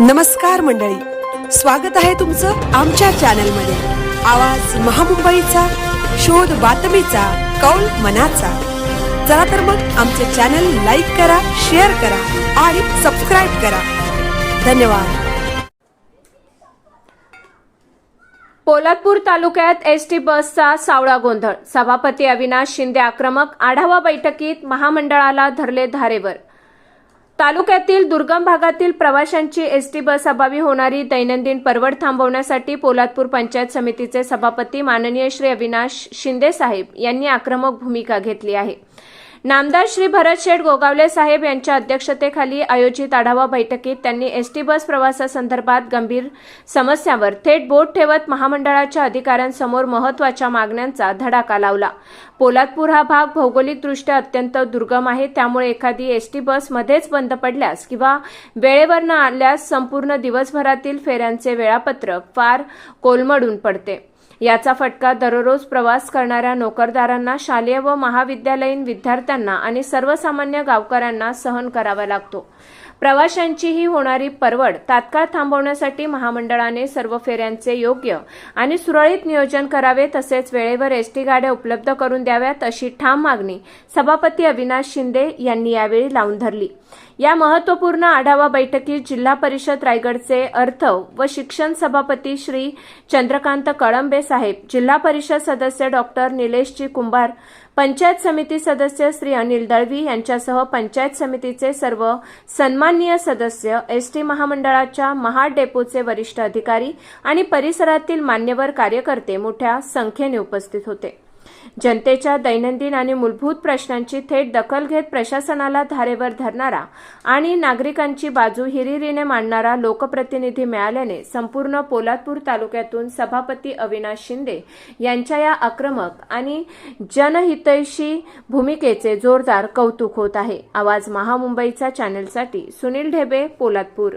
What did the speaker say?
नमस्कार मंडळी, स्वागत आहे तुमचं आमच्या चॅनलमध्ये। आवाज महामुंबईचा, शोध बातमीचा, कौल मनाचा। चला तर मग आमचे चॅनल लाईक करा, शेअर करा आणि सबस्क्राइब करा। धन्यवाद। पोलादपूर तालुक्यात एसटी बसचा सावळा गोंधळ। सभापती अविनाश शिंदे आक्रमक। आढावा बैठकीत महामंडळाला धरले धारेवर। तालुक्यातील दुर्गम भागातील प्रवाशांची एसटी बस अभावी होणारी दैनंदिन परवड थांबवण्यासाठी पोलादपूर पंचायत समितीचे सभापती माननीय श्री अविनाश शिंदे साहेब यांनी आक्रमक भूमिका घेतली आहे। नामदार श्री भरत शेठ गोगावले साहेब यांच्या अध्यक्षतेखाली आयोजित आढावा बैठकीत त्यांनी एसटी बस प्रवासासंदर्भात गंभीर समस्यांवर थेट बोट ठेवत महामंडळाच्या अधिकाऱ्यांसमोर महत्त्वाच्या मागण्यांचा धडाका लावला। पोलादपूर हा भाग भौगोलिकदृष्ट्या अत्यंत दुर्गम आहे, त्यामुळे एखादी एसटी बस मध्येच बंद पडल्यास किंवा वेळेवर न आल्यास संपूर्ण दिवसभरातील फेऱ्यांचे वेळापत्रक फार कोलमडून पडते। याचा फटका दररोज प्रवास करणाऱ्या नोकरदारांना, शालेय व महाविद्यालयीन विद्यार्थ्यांना आणि सर्वसामान्य गावकऱ्यांना सहन करावा लागतो। प्रवाशांची ही होणारी परवड तात्काळ थांबवण्यासाठी महामंडळाने सर्व फेऱ्यांचे योग्य आणि सुरळीत नियोजन करावे, तसेच वेळेवर एसटी गाड्या उपलब्ध करून द्याव्यात अशी ठाम मागणी सभापती अविनाश शिंदे यांनी यावेळी लावून धरली। या महत्त्वपूर्ण आढावा बैठकीत जिल्हा परिषद रायगडचे अर्थ व शिक्षण सभापती श्री चंद्रकांत कळंबे साहेब, जिल्हा परिषद सदस्य डॉक्टर निलेशजी कुंभार, पंचायत समिती सदस्य श्री अनिल दळवी यांच्यासह पंचायत समितीचे सर्व सन्माननीय सदस्य, एसटी महामंडळाच्या महाड डेपोचे वरिष्ठ अधिकारी आणि परिसरातील मान्यवर कार्यकर्ते मोठ्या संख्येने उपस्थित होते। जनतेच्या दैनंदिन आणि मूलभूत प्रश्नांची थेट दखल घेत प्रशासनाला धारेवर धरणारा आणि नागरिकांची बाजू हिरिरीने मांडणारा लोकप्रतिनिधी मिळाल्याने संपूर्ण पोलादपूर तालुक्यातून सभापती अविनाश शिंदे यांच्या या आक्रमक आणि जनहितैषी भूमिकेचे जोरदार कौतुक होत आहे। आवाज महामुंबईचा चॅनलसाठी सुनील ढेबे, पोलादपूर।